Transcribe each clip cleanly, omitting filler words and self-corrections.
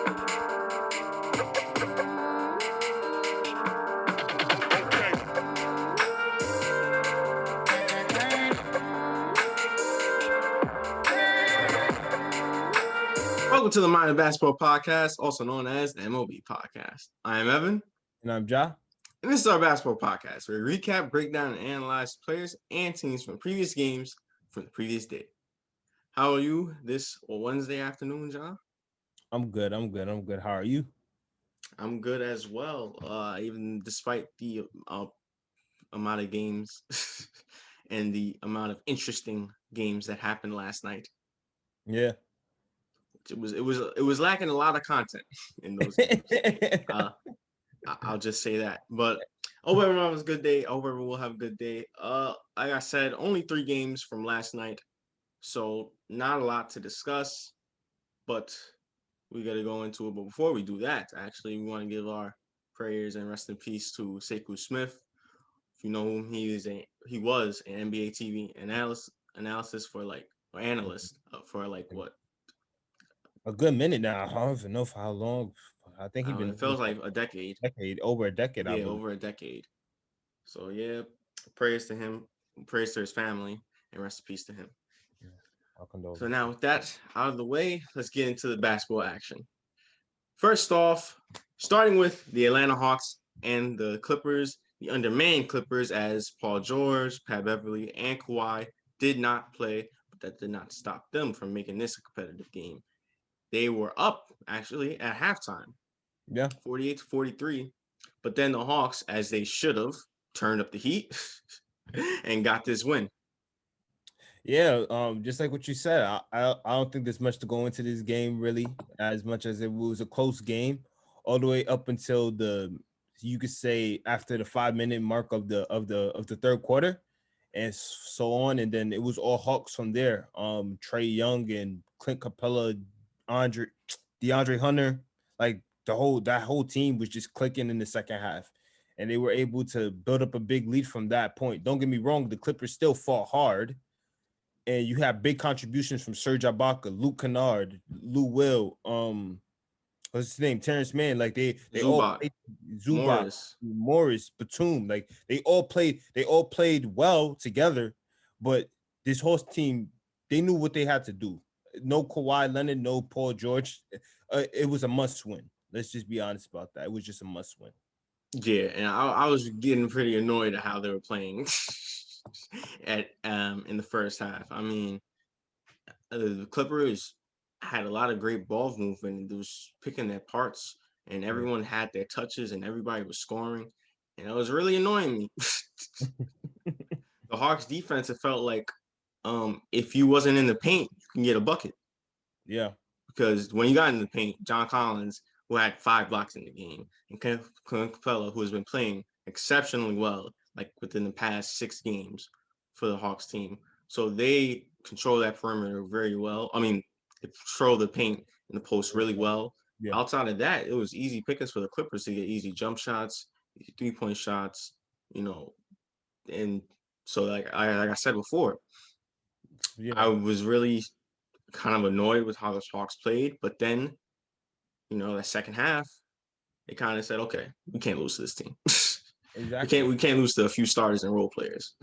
Welcome to the Mind of Basketball Podcast, also known as the M.O.B Podcast. I am Evan. And I'm Ja. And this is our basketball podcast where we recap, break down, and analyze players and teams from previous games from the previous day. How are you this Wednesday afternoon, Ja? I'm good. How are you? I'm good as well, even despite the amount of games and the amount of interesting games that happened last night. Yeah. It was lacking a lot of content in those games. I'll just say that. But hope everyone has a good day. I hope everyone will have a good day. Like I said, only 3 games from last night, so not a lot to discuss. But we got to go into it. But before we do that, actually, we want to give our prayers and rest in peace to Sekou Smith. If you know whom he was an NBA TV analyst for what? A good minute now. I don't even know for how long. I think It feels like a decade. Over a decade. Yeah, over a decade. So yeah, prayers to him, prayers to his family, and rest in peace to him. Yeah, so now with that out of the way, let's get into the basketball action. First off, starting with the Atlanta Hawks and the Clippers, the undermanned Clippers, as Paul George, Pat Beverly, and Kawhi did not play, but that did not stop them from making this a competitive game. They were up, actually, at halftime. Yeah. 48-43. But then the Hawks, as they should have, turned up the heat and got this win. Yeah, just like what you said, I don't think there's much to go into this game, really, as much as it was a close game, all the way up until you could say after the 5-minute mark of the third quarter, and so on, and then it was all Hawks from there. Trae Young and Clint Capella, DeAndre Hunter, like that whole team was just clicking in the second half, and they were able to build up a big lead from that point. Don't get me wrong, the Clippers still fought hard, and you have big contributions from Serge Ibaka, Luke Kennard, Lou Will, what's his name, Terrence Mann. Like they all played, Zubac, Morris, Batum. Like they all played well together, but this whole team, they knew what they had to do. No Kawhi Leonard, no Paul George. It was a must win. Let's just be honest about that. It was just a must win. Yeah, and I was getting pretty annoyed at how they were playing in the first half. I mean, the Clippers had a lot of great ball movement. They was picking their parts, and everyone had their touches, and everybody was scoring, and it was really annoying me. The Hawks defense, it felt like if you wasn't in the paint, you can get a bucket. Yeah. Because when you got in the paint, John Collins, who had 5 blocks in the game, and Clint Capella, who has been playing exceptionally well, like within the past 6 games for the Hawks team. So they control that perimeter very well. I mean, they control the paint in the post really well. Yeah. Outside of that, it was easy pickings for the Clippers to get easy jump shots, easy 3-point shots, and so like I said before, yeah. I was really kind of annoyed with how the Hawks played, but then, that second half, they kind of said, okay, we can't lose to this team. Exactly. We can't lose to a few starters and role players.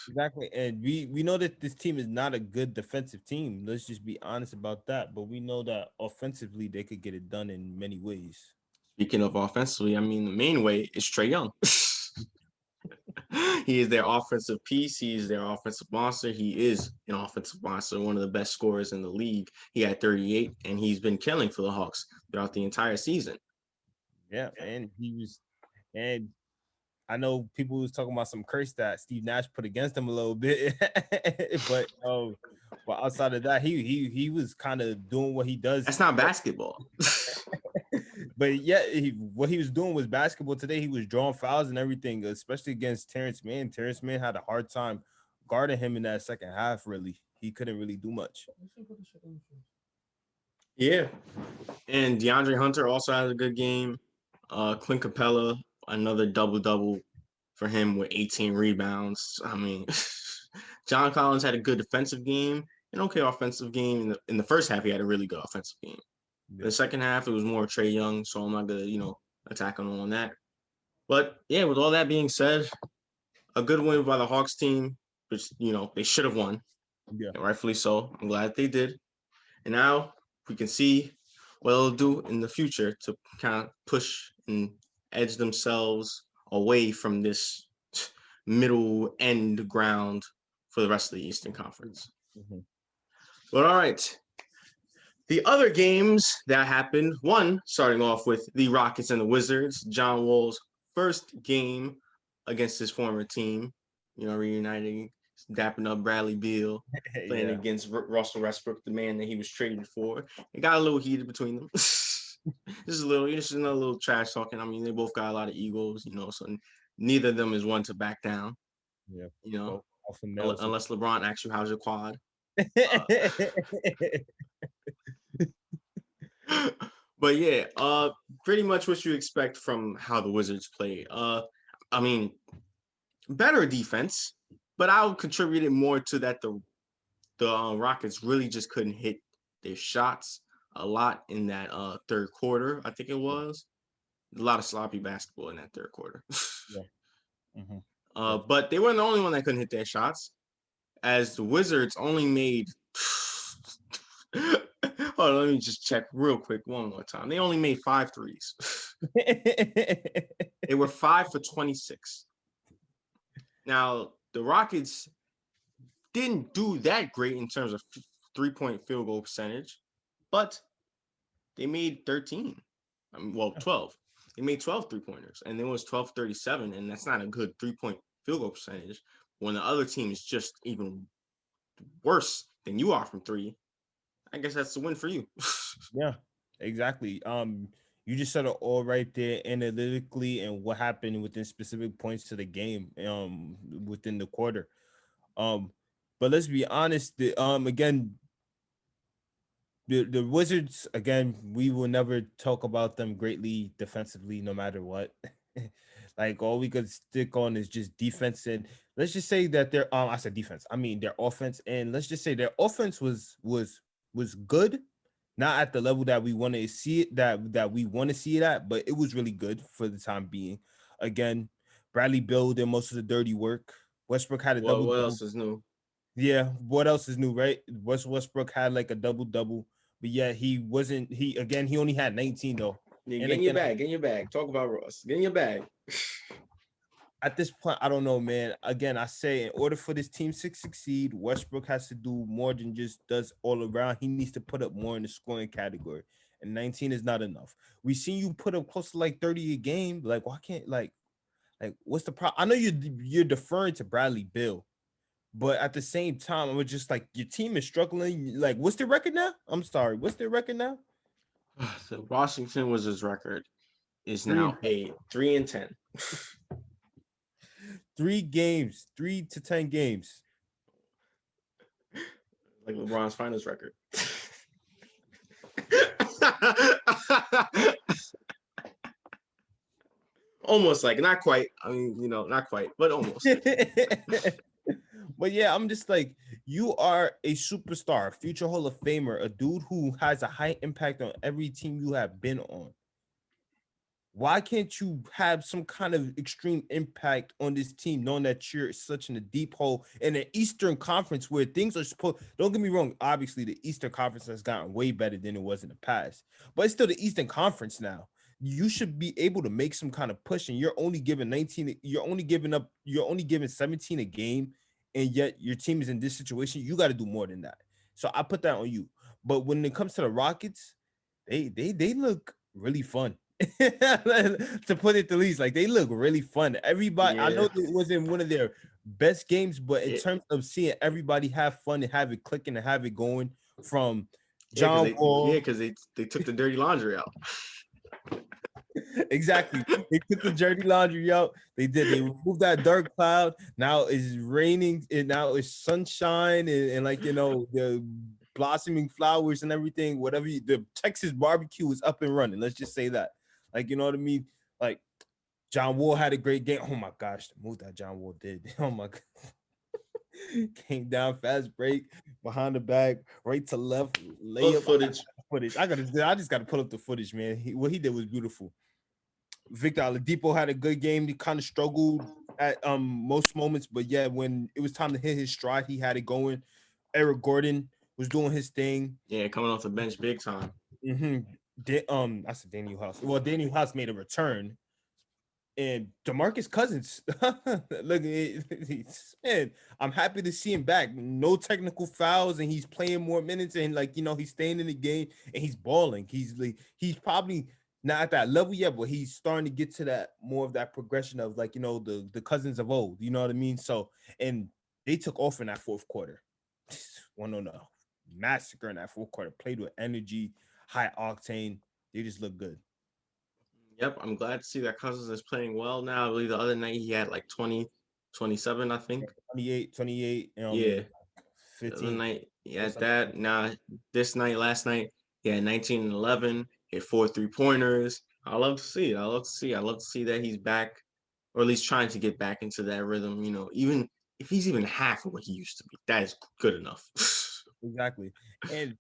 Exactly. And we know that this team is not a good defensive team. Let's just be honest about that. But we know that offensively, they could get it done in many ways. Speaking of offensively, I mean, the main way is Trae Young. He is their offensive piece. He is their offensive monster. He is an offensive monster, one of the best scorers in the league. He had 38, and he's been killing for the Hawks throughout the entire season. Yeah, and I know people was talking about some curse that Steve Nash put against him a little bit, but outside of that, he was kind of doing what he does. That's not basketball. But yeah, what he was doing was basketball today. He was drawing fouls and everything, especially against Terrence Mann. Terrence Mann had a hard time guarding him in that second half, really. He couldn't really do much. Yeah. And DeAndre Hunter also had a good game. Clint Capella, another double-double for him with 18 rebounds. I mean, John Collins had a good defensive game, an okay offensive game. In the first half, he had a really good offensive game. In the second half, it was more Trae Young, so I'm not gonna attack him on that. But yeah, with all that being said, a good win by the Hawks team, which they should have won, Yeah. and rightfully so. I'm glad they did. And now we can see what they'll do in the future to kind of push and edge themselves away from this middle end ground for the rest of the Eastern Conference. Mm-hmm. But all right. The other games that happened, one starting off with the Rockets and the Wizards, John Wall's first game against his former team, reuniting, dapping up Bradley Beal, playing against Russell Westbrook, the man that he was traded for. It got a little heated between them. Just another little trash talking. I mean, they both got a lot of egos, so neither of them is one to back down. Yeah. Unless LeBron asks you, how's your quad? But yeah, pretty much what you expect from how the Wizards play. I mean, better defense, but I would contribute it more to that the Rockets really just couldn't hit their shots a lot in that third quarter. I think it was a lot of sloppy basketball in that third quarter. Yeah. Mm-hmm. But they weren't the only one that couldn't hit their shots, as the Wizards only made. Hold on, let me just check real quick one more time. They only made 5 threes. They were 5 for 26. Now, the Rockets didn't do that great in terms of 3-point field goal percentage, but they made 13. 12. They made 12 3-pointers, and it was 12-37, and that's not a good 3-point field goal percentage when the other team is just even worse than you are from 3. I guess that's a win for you. Yeah, exactly. You just said it all right there analytically and what happened within specific points to the game, within the quarter. But let's be honest, again, the Wizards, again, we will never talk about them greatly defensively, no matter what. Like all we could stick on is just defense, and let's just say that their I said defense, I mean their offense, and let's just say their offense was good, not at the level that we want to see it, that we want to see it at, but it was really good for the time being. Again, Bradley Beal did most of the dirty work. Westbrook had a double. What else is new? Yeah, what else is new, right? Westbrook had like a double, but yeah, he wasn't. He only had 19 though. Yeah, get in your bag. Talk about Ross. Get in your bag. At this point, I don't know, man. Again, I say in order for this team to succeed, Westbrook has to do more than just does all around. He needs to put up more in the scoring category. And 19 is not enough. We seen you put up close to like 30 a game. Like, why can't like what's the problem? I know you're deferring to Bradley Beal, but at the same time, I'm just like your team is struggling. Like, what's their record now? I'm sorry, what's their record now? The Washington Wizards record is now 3-10. 3 games, 3 to 10 games. Like LeBron's finals record. Almost, like, not quite. I mean, not quite, but almost. But yeah, I'm just like, you are a superstar, future Hall of Famer, a dude who has a high impact on every team you have been on. Why can't you have some kind of extreme impact on this team, knowing that you're such in a deep hole in an Eastern Conference where things are supposed? Don't get me wrong. Obviously, the Eastern Conference has gotten way better than it was in the past, but it's still the Eastern Conference now. You should be able to make some kind of push, and you're only giving 19. You're only giving 17 a game, and yet your team is in this situation. You got to do more than that. So I put that on you. But when it comes to the Rockets, they look really fun. To put it the least, like they look really fun. Everybody, I know it wasn't one of their best games, but in terms of seeing everybody have fun and have it clicking and have it going from John Wall. Yeah, because they took the dirty laundry out. Exactly. They took the dirty laundry out. They removed that dark cloud. Now it's raining, and now it's sunshine, and like the blossoming flowers and everything. Whatever the Texas barbecue is up and running. Let's just say that. Like, you know what I mean? Like, John Wall had a great game. Oh my gosh, the move that John Wall did. Oh my god. Came down, fast break, behind the back, right to left, layup, footage. I just gotta pull up the footage, man. What he did was beautiful. Victor Oladipo had a good game. He kind of struggled at most moments, but yeah, when it was time to hit his stride, he had it going. Eric Gordon was doing his thing. Yeah, coming off the bench big time. I said Daniel House. Well, Daniel House made a return, and DeMarcus Cousins. Look, man, I'm happy to see him back. No technical fouls, and he's playing more minutes, and he's staying in the game, and he's balling. He's probably not at that level yet, but he's starting to get to that more of that progression of the Cousins of old. You know what I mean? So, and they took off in that fourth quarter. One on a massacre in that fourth quarter. Played with energy, high octane. They just look good. Yep, I'm glad to see that Cousins is playing well now. I believe the other night he had like 20, 27, I think. 28, Yeah. 15. The other night he had that. Now last night, he had 19 and 11, hit 4 3-pointers. I love to see it. I love to see that he's back, or at least trying to get back into that rhythm. Even if he's even half of what he used to be, that is good enough. Exactly. And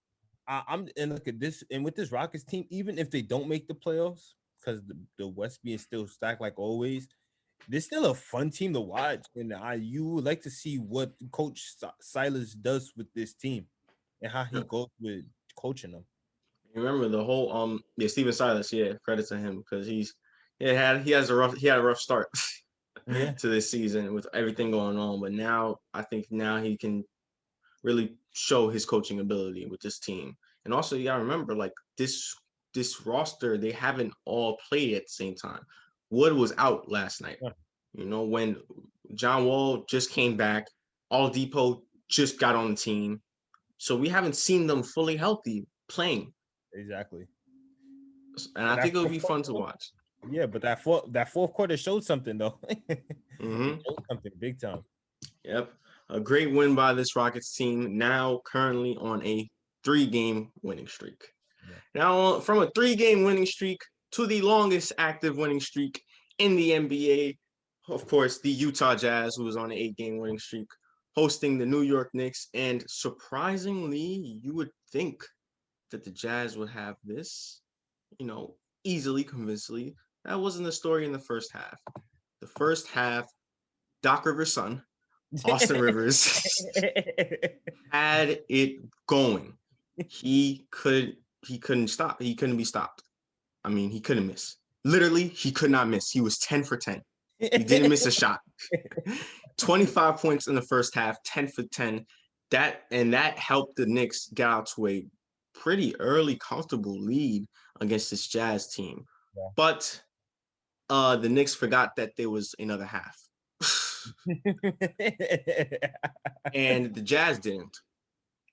I'm and look at this, and with this Rockets team, even if they don't make the playoffs, because the West being still stacked like always, they're still a fun team to watch. And you would like to see what Coach Silas does with this team and how he goes with coaching them. Remember the whole Steven Silas, credit to him because he had a rough start Yeah, to this season with everything going on, but now I think now he can really show his coaching ability with this team. And also you gotta remember, like this roster, they haven't all played at the same time. Wood was out last night. yeah. When John Wall just came back, Oladipo just got on the team. So we haven't seen them fully healthy playing. Exactly. And I But think it would be fun to watch. yeah, but that fourth quarter showed something though. Mm-hmm. It showed something big time. Yep. A great win by this Rockets team, now currently on a 3-game winning streak. Yeah. Now, from a 3-game winning streak to the longest active winning streak in the NBA, of course, the Utah Jazz, who was on an 8-game winning streak, hosting the New York Knicks. And surprisingly, you would think that the Jazz would have this, easily, convincingly. That wasn't the story in the first half. The first half, Doc Rivers' son, Austin Rivers, had it going. He couldn't stop. He couldn't be stopped. I mean, he couldn't miss. Literally, he could not miss. He was 10 for 10. He didn't miss a shot. 25 points in the first half, 10 for 10. That helped the Knicks get out to a pretty early, comfortable lead against this Jazz team. Yeah. But the Knicks forgot that there was another half. And the Jazz didn't.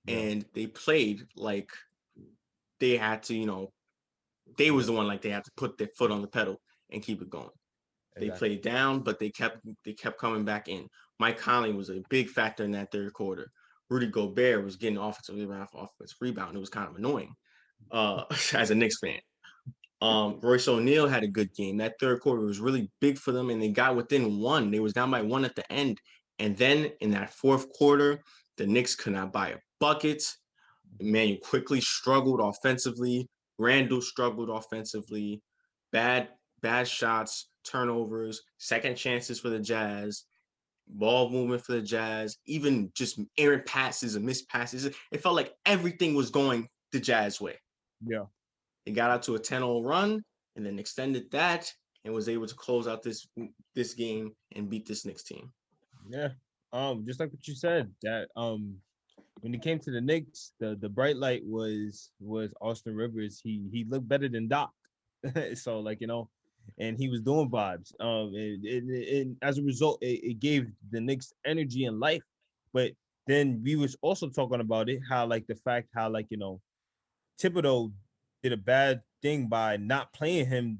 Yeah. And they played like they had to, they was the one like they had to put their foot on the pedal and keep it going. They played down, but they kept coming back in. Mike Conley was a big factor in that third quarter. Rudy Gobert was getting offensive rebound. It was kind of annoying as a Knicks fan. Royce O'Neal had a good game. That third quarter was really big for them, and they got within one. They was down by one at the end. And then in that fourth quarter, the Knicks could not buy a bucket. Emmanuel quickly struggled offensively. Randall struggled offensively. Bad shots, turnovers, second chances for the Jazz, ball movement for the Jazz, even just errant passes and missed passes. It felt like everything was going the Jazz way. Yeah. They got out to a 10-0 run and then extended that and was able to close out this game and beat this Knicks team. Yeah. Just like what you said, that when it came to the Knicks, the bright light was Austin Rivers. He looked better than Doc. So and he was doing vibes. And as a result, it gave the Knicks energy and life. But then we was also talking about it, how the fact how Thibodeau did a bad thing by not playing him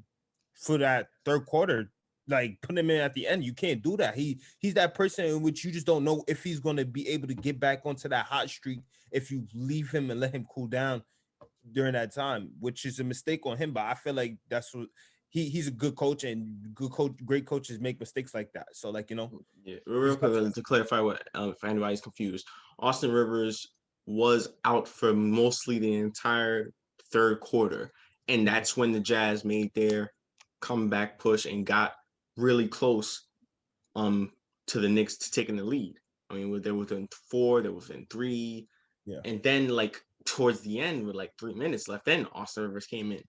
for that third quarter, like putting him in at the end. You can't do that. He's that person in which you just don't know if he's going to be able to get back onto that hot streak if you leave him and let him cool down during that time, which is a mistake on him. But I feel like that's what he's a good coach, and great coaches make mistakes like that. So Yeah, real quick to clarify what if anybody's confused, Austin Rivers was out for mostly the entire third quarter. And that's when the Jazz made their comeback push and got really close to the Knicks to taking the lead. I mean, they were within 4, they were within 3. Yeah. And then like towards the end with like 3 minutes left, then Austin Rivers came in.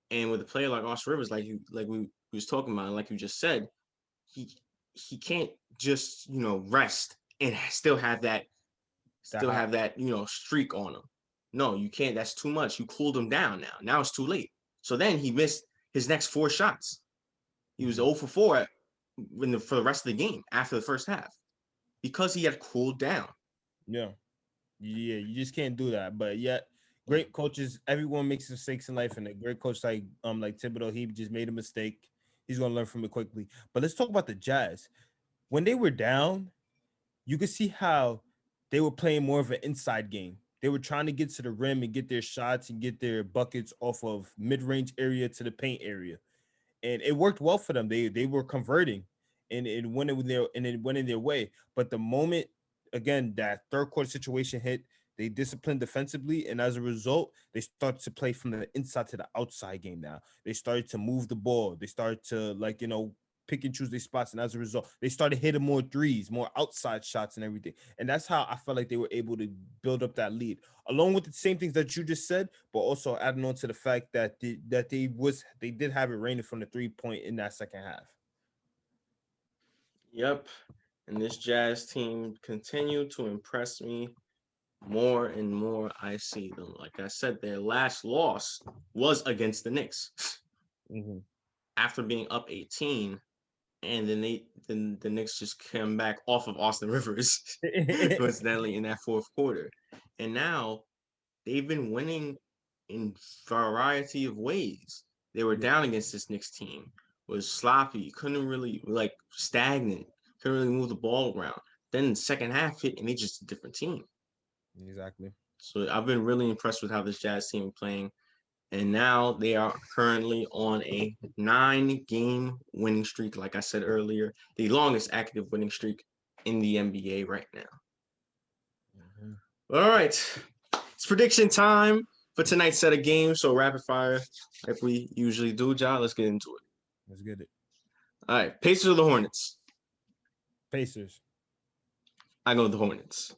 And with a player like Austin Rivers, we was talking about, like you just said, he can't just, rest and still have that streak on him. No, you can't. That's too much. You cooled him down now. Now it's too late. So then he missed his next 4 shots. He was 0 for 4 for the rest of the game after the first half because he had cooled down. Yeah. You just can't do that. But yet, great coaches, everyone makes mistakes in life, and a great coach like Thibodeau, he just made a mistake. He's gonna learn from it quickly. But let's talk about the Jazz. When they were down, you could see how they were playing more of an inside game. They were trying to get to the rim and get their shots and get their buckets off of mid-range area to the paint area. And it worked well for them. They were converting, and it went in their way. But the moment, again, that third quarter situation hit, they disciplined defensively, and as a result, they started to play from the inside to the outside game. Now they started to move the ball. They started to pick and choose their spots, and as a result, they started hitting more threes, more outside shots, and everything. And that's how I felt like they were able to build up that lead, along with the same things that you just said, but also adding on to the fact that they did have it raining from the 3-point in that second half. Yep, and this Jazz team continued to impress me more and more. I see them. Like I said, their last loss was against the Knicks after being up 18. And then the Knicks just came back off of Austin Rivers, coincidentally, in that fourth quarter. And now they've been winning in a variety of ways. They were down against this Knicks team, was sloppy, couldn't really, stagnant, couldn't really move the ball around. Then the second half hit, and they just a different team. Exactly. So I've been really impressed with how this Jazz team is playing. And now they are currently on a 9-game winning streak. Like I said earlier, the longest active winning streak in the NBA right now. All right. It's prediction time for tonight's set of games. So rapid fire, like we usually do, John. Let's get into it. Let's get it. All right. Pacers or the Hornets? Pacers. I go with the Hornets.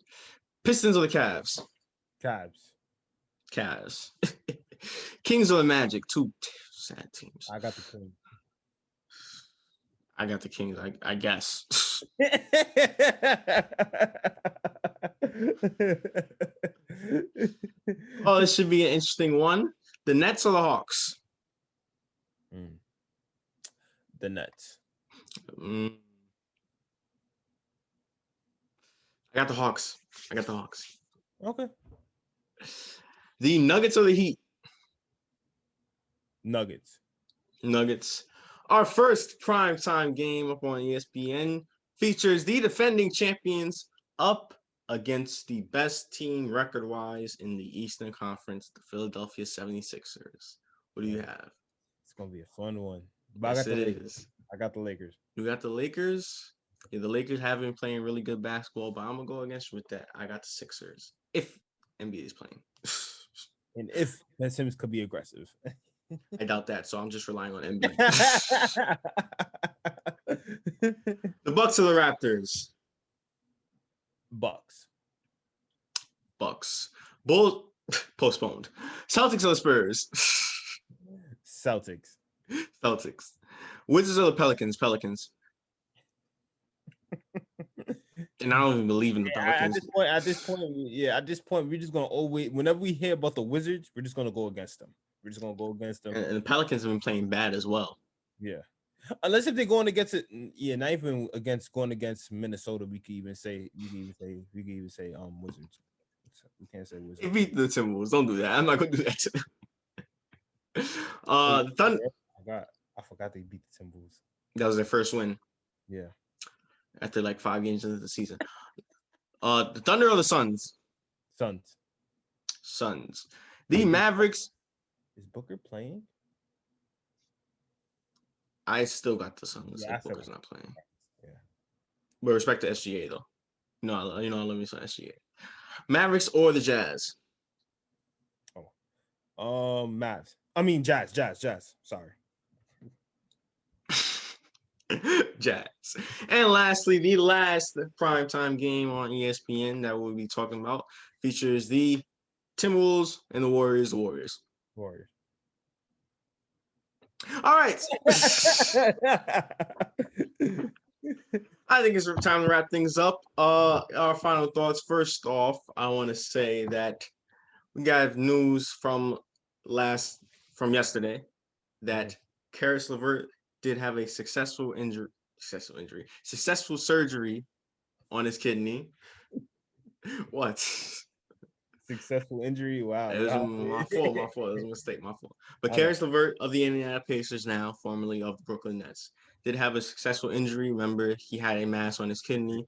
Pistons or the Cavs? Cavs. Kings or the Magic? 2 sad teams. I got the Kings. I got the Kings, I guess. Oh, this should be an interesting one. The Nets or the Hawks? The Nets. I got the Hawks. Okay. The Nuggets or the Heat? Nuggets. Our first primetime game up on ESPN features the defending champions up against the best team record-wise in the Eastern Conference, the Philadelphia 76ers. What do you have? It's going to be a fun one. But Yes, it is. I got the Lakers. You got the Lakers? Yeah, the Lakers have been playing really good basketball, but I'm going to go against you with that. I got the Sixers, if NBA is playing. And if Ben Simmons could be aggressive. I doubt that, so I'm just relying on NBA. The Bucks or the Raptors? Bucks. Bulls postponed. Celtics or the Spurs? Celtics. Wizards or the Pelicans? And I don't even believe in the Pelicans. At this point, we're just gonna always, whenever we hear about the Wizards, we're just gonna go against them. And the Pelicans have been playing bad as well. Yeah. Unless if they're going against it, not even going against Minnesota, we can even say Wizards. We can't say Wizards. They beat the Timberwolves. Don't do that. I'm not gonna do that to them. The Thunder. I forgot they beat the Timberwolves. That was their first win. Yeah. After like 5 games into the season. The Thunder or the Suns? Suns. The Mavericks. Is Booker playing? I still got the Suns. Yeah, Booker's not playing. Yeah. But respect to SGA though. Let me say SGA. Mavericks or the Jazz? Oh. Mavs. I mean, Jazz. Sorry. Jazz. And lastly, the last primetime game on ESPN that we'll be talking about features the Timberwolves and the Warriors. Warriors. All right. I think it's time to wrap things up. Our final thoughts. First off, I want to say that we got news from yesterday that Karis LeVert did have a successful surgery on his kidney. What? Successful injury. Wow. It was my fault. It was a mistake. My fault. But Okay. Karis LeVert of the Indiana Pacers, now formerly of the Brooklyn Nets, did have a successful injury. Remember, he had a mass on his kidney.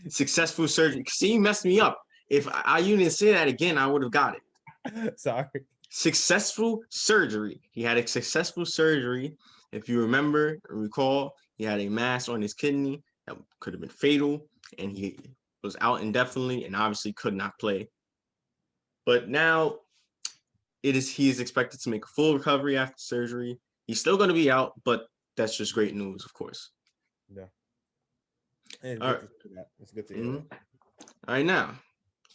Successful surgery. See, you messed me up. If you didn't say that again, I would have got it. Sorry. Successful surgery. He had a successful surgery. If you remember or recall, he had a mass on his kidney that could have been fatal, and he was out indefinitely and obviously could not play. But now he is expected to make a full recovery after surgery. He's still going to be out, but that's just great news, of course. Yeah. It's All right. It's good to hear that. All right, now,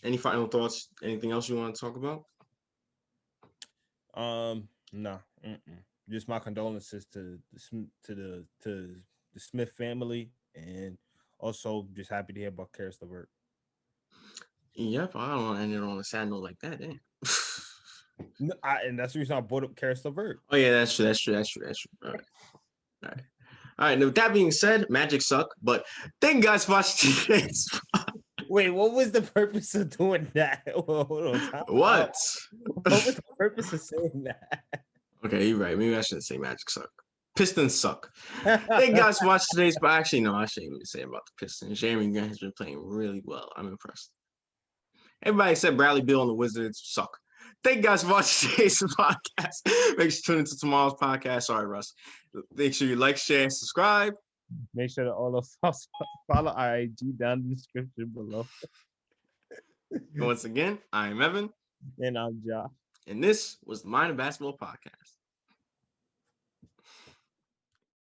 any final thoughts? Anything else you want to talk about? No. Just my condolences to the Smith family, and also just happy to hear about Karis LeVert. Yep, I don't want to end it on a sad note like that. No, and that's the reason I brought up Karis LeVert. Oh yeah, that's true. All right. Now, with that being said, Magic suck, but thank you guys for watching today's. Wait, what was the purpose of doing that? Hold on. What was the purpose of saying that? Okay, you're right. Maybe I shouldn't say Magic suck. Pistons suck. Thank you guys for watching today's. But actually, no, I shouldn't even say about the Pistons. Jeremy Grant has been playing really well. I'm impressed. Everybody except Bradley Beal and the Wizards suck. Thank you guys for watching today's podcast. Make sure to tune into tomorrow's podcast. Sorry, Russ. Make sure you like, share, and subscribe. Make sure to all of us follow our IG down in the description below. Once again, I'm Evan. And I'm Josh. And this was the Mind of Basketball Podcast.